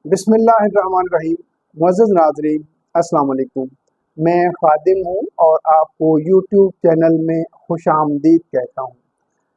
बिस्मिल्लाहिर्रहमानिर्रहीम। मुअज़्ज़ज़ नाज़रीन, अस्सलाम वालेकुम। मैं ख़ादिम हूँ और आपको यूट्यूब चैनल में खुशामदीद कहता हूँ।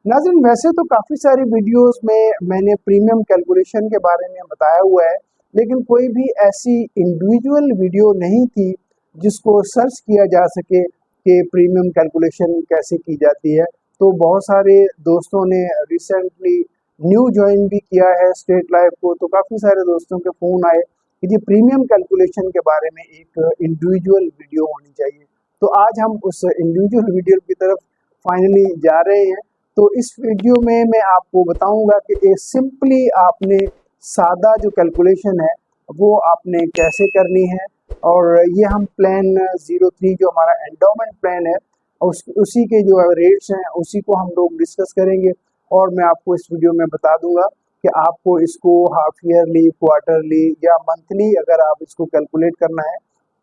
नाज़रीन, वैसे तो काफ़ी सारी वीडियोस में मैंने प्रीमियम कैलकुलेशन के बारे में बताया हुआ है, लेकिन कोई भी ऐसी इंडिविजुअल वीडियो नहीं थी जिसको सर्च किया जा सके कि प्रीमियम कैलकुलेशन कैसे की जाती है। तो बहुत सारे दोस्तों ने रिसेंटली न्यू जॉइन भी किया है स्टेट लाइफ को, तो काफ़ी सारे दोस्तों के फ़ोन आए कि जी प्रीमियम कैलकुलेशन के बारे में एक इंडिविजुअल वीडियो होनी चाहिए। तो आज हम उस इंडिविजुअल वीडियो की तरफ फाइनली जा रहे हैं। तो इस वीडियो में मैं आपको बताऊंगा कि ये सिंपली आपने सादा जो कैलकुलेशन है वो आपने कैसे करनी है, और ये हम प्लान 03 जो हमारा एंडोमेंट प्लान है उसी के जो रेट्स हैं उसी को हम लोग डिस्कस करेंगे। और मैं आपको इस वीडियो में बता दूंगा कि आपको इसको हाफ ईयरली, क्वार्टरली या मंथली अगर आप इसको कैलकुलेट करना है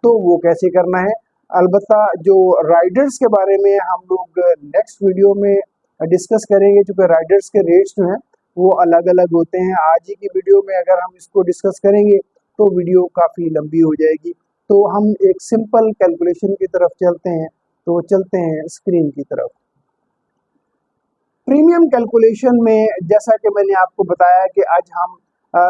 तो वो कैसे करना है। अलबत्ता जो राइडर्स के बारे में हम लोग नेक्स्ट वीडियो में डिस्कस करेंगे, क्योंकि राइडर्स के रेट्स जो हैं वो अलग अलग होते हैं। आज ही की वीडियो में अगर हम इसको डिस्कस करेंगे तो वीडियो काफ़ी लंबी हो जाएगी। तो हम एक सिंपल कैलकुलेशन की तरफ चलते हैं। तो चलते हैं स्क्रीन की तरफ। प्रीमियम कैलकुलेशन में जैसा कि मैंने आपको बताया कि आज हम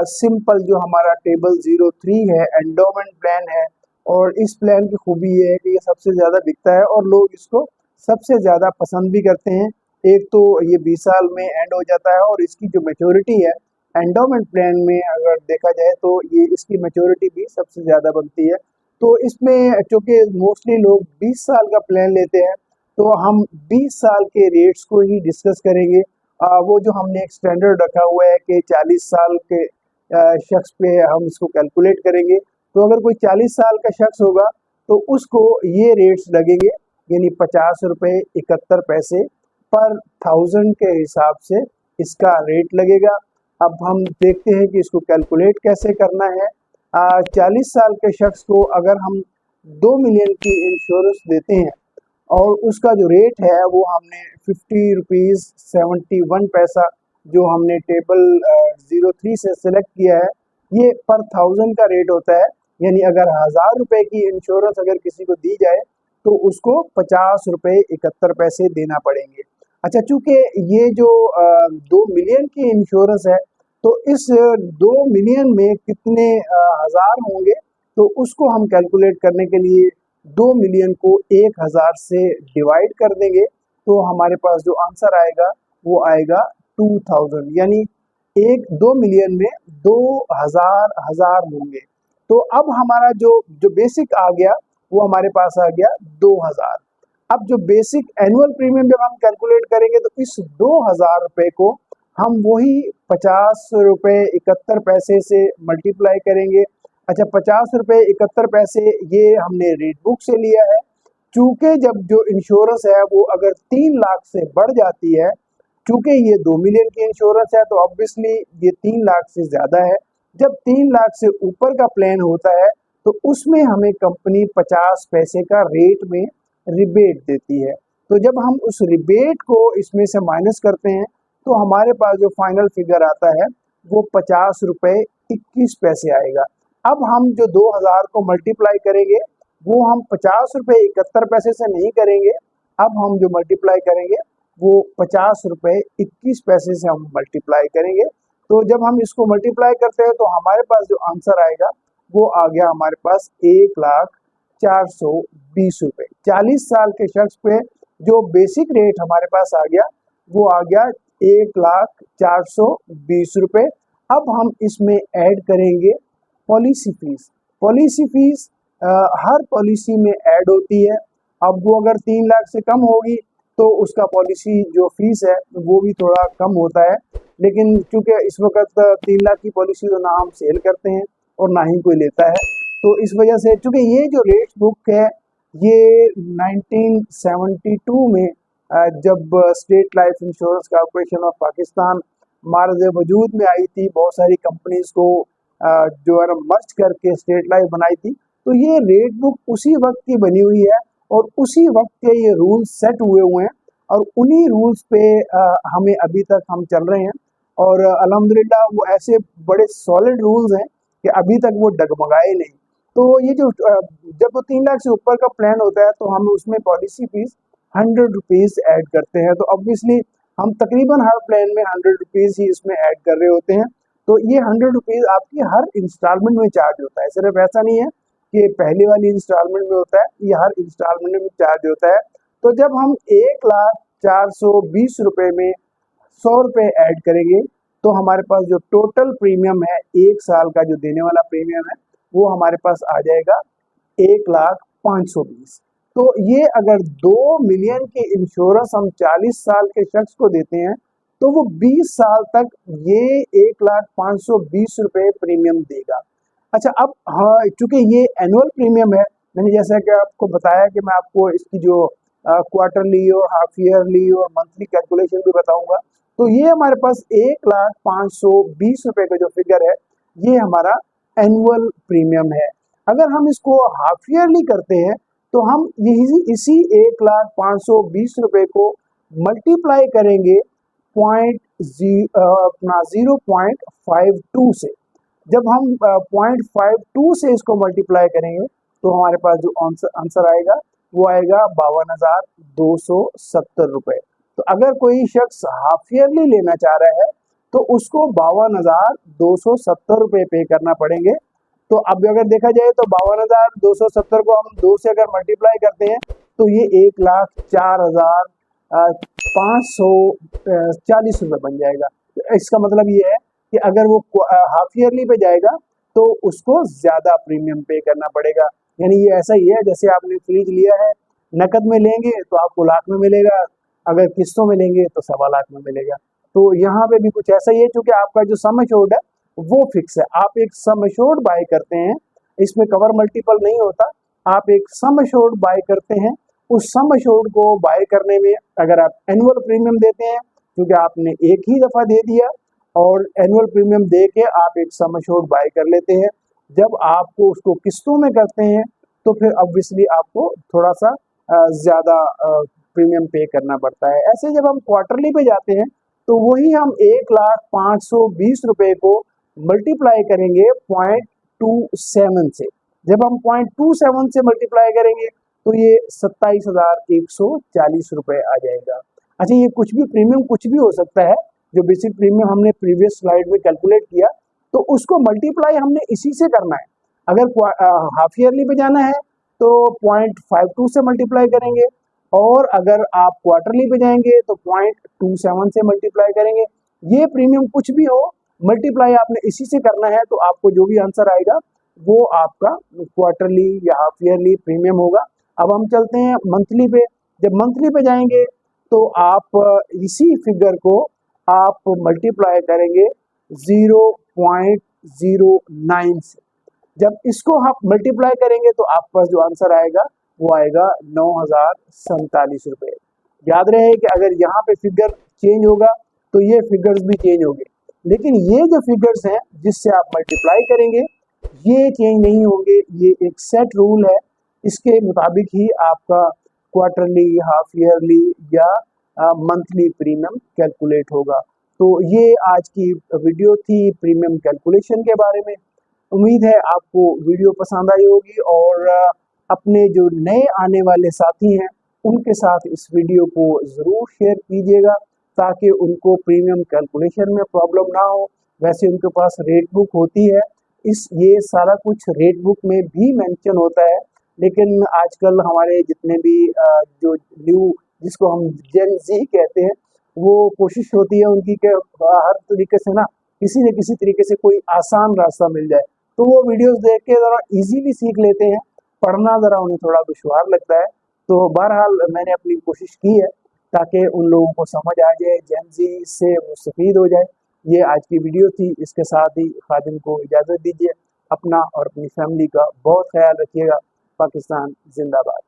सिंपल जो हमारा टेबल 03 है, एंडोमेंट प्लान है, और इस प्लान की खूबी ये है कि ये सबसे ज़्यादा बिकता है और लोग इसको सबसे ज़्यादा पसंद भी करते हैं। एक तो ये 20 साल में एंड हो जाता है, और इसकी जो मैच्योरिटी है एंडोमेंट प्लान में अगर देखा जाए तो ये इसकी मैच्योरिटी भी सबसे ज़्यादा बनती है। तो इसमें चूँकि मोस्टली लोग 20 साल का प्लान लेते हैं, तो हम 20 साल के रेट्स को ही डिस्कस करेंगे। वो जो हमने एक स्टैंडर्ड रखा हुआ है कि 40 साल के शख्स पे हम इसको कैलकुलेट करेंगे। तो अगर कोई 40 साल का शख्स होगा तो उसको ये रेट्स लगेंगे, यानी 50 रुपये 71 पैसे पर 1000 के हिसाब से इसका रेट लगेगा। अब हम देखते हैं कि इसको कैलकुलेट कैसे करना है। 40 साल के शख्स को अगर हम 2 मिलियन की इंश्योरेंस देते हैं और उसका जो रेट है वो हमने 50 रुपीज़ 71 पैसा जो हमने टेबल 03 से सिलेक्ट किया है, ये पर 1000 का रेट होता है। यानी अगर 1000 रुपये की इंश्योरेंस अगर किसी को दी जाए तो उसको 50 रुपये 71 पैसे देना पड़ेंगे। अच्छा, चूंकि ये जो 2 मिलियन की इंश्योरेंस है, तो इस 2 मिलियन में कितने हज़ार होंगे, तो उसको हम कैलकुलेट करने के लिए 2 मिलियन को 1000 से डिवाइड कर देंगे, तो हमारे पास जो आंसर आएगा वो आएगा 2000। यानी 2 मिलियन में 2000 हजार होंगे। तो अब हमारा जो जो बेसिक आ गया वो हमारे पास आ गया 2000। अब जो बेसिक एनुअल प्रीमियम जब हम कैलकुलेट करेंगे तो इस 2000 रुपये को हम वही 50 रुपये 71 पैसे से मल्टीप्लाई करेंगे। अच्छा, 50 रुपये 71 पैसे ये हमने रेट बुक से लिया है। चूंकि जब जो इंश्योरेंस है वो अगर 3 लाख से बढ़ जाती है, चूंकि ये 2 मिलियन की इंश्योरेंस है तो ऑब्वियसली ये 3 लाख से ज़्यादा है। जब 3 लाख से ऊपर का प्लान होता है तो उसमें हमें कंपनी 50 पैसे का रेट में रिबेट देती है। तो जब हम उस रिबेट को इसमें से माइनस करते हैं तो हमारे पास जो फाइनल फिगर आता है वो 50 रुपये 21 पैसे आएगा। अब हम जो 2000 को मल्टीप्लाई करेंगे वो हम 50 रुपये 71 पैसे से नहीं करेंगे। अब हम जो मल्टीप्लाई करेंगे वो 50 रुपये 21 पैसे से हम मल्टीप्लाई करेंगे। तो जब हम इसको मल्टीप्लाई करते हैं तो हमारे पास जो आंसर आएगा वो आ गया हमारे पास 1,04,20 रुपये। 40 साल के शख्स पे जो बेसिक रेट हमारे पास आ गया वो आ गया 1,04,20 रुपये। अब हम इसमें ऐड करेंगे पॉलिसी फीस। पॉलिसी फीस हर पॉलिसी में ऐड होती है। अब वो अगर 3 लाख से कम होगी तो उसका पॉलिसी जो फीस है वो भी थोड़ा कम होता है। लेकिन चूंकि इस वक्त 3 लाख की पॉलिसी तो ना हम सेल करते हैं और ना ही कोई लेता है, तो इस वजह से चूंकि ये जो रेट बुक है ये 1972 में जब State Life Insurance Corporation of Pakistan merge वजूद में आई थी, बहुत सारी कंपनीज को जो है ना मर्ज करके स्टेट लाइफ बनाई थी, तो ये रेट बुक उसी वक्त की बनी हुई है और उसी वक्त के ये रूल्स सेट हुए हैं और उन्हीं रूल्स पे हमें अभी तक हम चल रहे हैं। और अल्हम्दुलिल्लाह वो ऐसे बड़े सॉलिड रूल्स हैं कि अभी तक वो डगमगाए नहीं। तो ये जो जब वो 3 लाख से ऊपर का प्लान होता है तो हम उसमें पॉलिसी फीस 100 रुपीज़ ऐड करते हैं। तो ऑब्वियसली हम तकरीबन हर प्लान में 100 रुपीज़ ही इसमें ऐड कर रहे होते हैं। तो ये 100 रुपीज़ आपकी हर इंस्टॉलमेंट में चार्ज होता है। सिर्फ ऐसा नहीं है कि पहली वाली इंस्टॉलमेंट में होता है, ये हर इंस्टॉलमेंट में चार्ज होता है। तो जब हम 1,04,20 रुपये में 100 रुपये ऐड करेंगे तो हमारे पास जो टोटल प्रीमियम है 1 साल का जो देने वाला प्रीमियम है वो हमारे पास आ जाएगा 1,05,20। तो ये अगर 2 मिलियन की इंश्योरेंस हम 40 साल के शख्स को देते हैं तो वो 20 साल तक ये 1,05,20 रुपये प्रीमियम देगा। अच्छा, अब हाँ, चूंकि ये एनुअल प्रीमियम है, मैंने जैसा कि आपको बताया कि मैं आपको इसकी जो क्वार्टरली और हाफ ईयरली और मंथली कैलकुलेशन भी बताऊंगा। तो ये हमारे पास 1,05,20 रुपये का जो फिगर है ये हमारा एनुअल प्रीमियम है। अगर हम इसको हाफ ईयरली करते हैं तो हम इसी 1,05,20 रुपये को मल्टीप्लाई करेंगे अपना 0.52 से। जब हम 0.52 से इसको मल्टीप्लाई करेंगे तो हमारे पास जो आंसर आएगा वो आएगा 52,270 रुपये। तो अगर कोई शख्स हाफ ईयरली लेना चाह रहा है तो उसको 52,270 रुपये पे करना पड़ेंगे। तो अब अगर देखा जाए तो 52,270 को हम 2 से अगर मल्टीप्लाई करते हैं तो ये 1,04,540 रुपये बन जाएगा। तो इसका मतलब ये है कि अगर वो हाफ ईयरली पे जाएगा तो उसको ज़्यादा प्रीमियम पे करना पड़ेगा। यानी ये ऐसा ही है जैसे आपने फ्रिज लिया है, नकद में लेंगे तो आपको लाख में मिलेगा, अगर किस्तों में लेंगे तो 1.25 लाख में मिलेगा। तो यहाँ पे भी कुछ ऐसा ही है, क्योंकि आपका जो सम एश्योर्ड है वो फिक्स है। आप एक सम एश्योर्ड बाय करते हैं, इसमें कवर मल्टीपल नहीं होता, आप एक सम एश्योर्ड बाय करते हैं। उस सम एश्योर्ड को बाय करने में अगर आप एनुअल प्रीमियम देते हैं, क्योंकि आपने एक ही दफ़ा दे दिया, और एनुअल प्रीमियम दे के आप एक सम एश्योर्ड बाय कर लेते हैं। जब आपको उसको किस्तों में करते हैं तो फिर ऑब्वियसली आपको थोड़ा सा ज़्यादा प्रीमियम पे करना पड़ता है। ऐसे जब हम क्वार्टरली पे जाते हैं तो वही हम 1,05,20 रुपये को मल्टीप्लाई करेंगे 0.27 से। जब हम 0.27 से मल्टीप्लाई करेंगे तो ये 27,140 रुपये आ जाएगा। अच्छा, ये कुछ भी प्रीमियम कुछ भी हो सकता है। जो बेसिक प्रीमियम हमने प्रीवियस स्लाइड में कैलकुलेट किया तो उसको मल्टीप्लाई हमने इसी से करना है। अगर हाफ ईयरली पे जाना है तो 0.52 से मल्टीप्लाई करेंगे, और अगर आप क्वार्टरली पे जाएंगे तो 0.27 से मल्टीप्लाई करेंगे। ये प्रीमियम कुछ भी हो, मल्टीप्लाई आपने इसी से करना है, तो आपको जो भी आंसर आएगा वो आपका क्वार्टरली या हाफ ईयरली प्रीमियम होगा। अब हम चलते हैं मंथली पे। जब मंथली पे जाएंगे तो आप इसी फिगर को आप मल्टीप्लाई करेंगे 0.09 से। जब इसको आप मल्टीप्लाई करेंगे तो आपके पास जो आंसर आएगा वो आएगा 9,047 रुपये। याद रहे कि अगर यहाँ पे फिगर चेंज होगा तो ये फिगर्स भी चेंज होंगे, लेकिन ये जो फिगर्स हैं जिससे आप मल्टीप्लाई करेंगे ये चेंज नहीं होंगे। ये एक सेट रूल है, इसके मुताबिक ही आपका क्वार्टरली, हाफ ईयरली या मंथली प्रीमियम कैलकुलेट होगा। तो ये आज की वीडियो थी प्रीमियम कैलकुलेशन के बारे में। उम्मीद है आपको वीडियो पसंद आई होगी, और अपने जो नए आने वाले साथी हैं उनके साथ इस वीडियो को ज़रूर शेयर कीजिएगा ताकि उनको प्रीमियम कैलकुलेशन में प्रॉब्लम ना हो। वैसे उनके पास रेट बुक होती है, ये सारा कुछ रेट बुक में भी मेंशन होता है, लेकिन आजकल हमारे जितने भी जो न्यू, जिसको हम जेन ज़ी कहते हैं, वो कोशिश होती है उनकी कि हर तरीके से ना किसी न किसी तरीके से कोई आसान रास्ता मिल जाए, तो वो वीडियोस देख के ज़रा इजीली सीख लेते हैं। पढ़ना ज़रा उन्हें थोड़ा दुश्वार लगता है। तो बहरहाल मैंने अपनी कोशिश की है ताकि उन लोगों को समझ आ जाए, जेन ज़ी से मुस्तफ़ीद हो जाए। ये आज की वीडियो थी। इसके साथ ही खादिम को इजाज़त दीजिए। अपना और अपनी फैमिली का बहुत ख्याल रखिएगा। पाकिस्तान जिंदाबाद।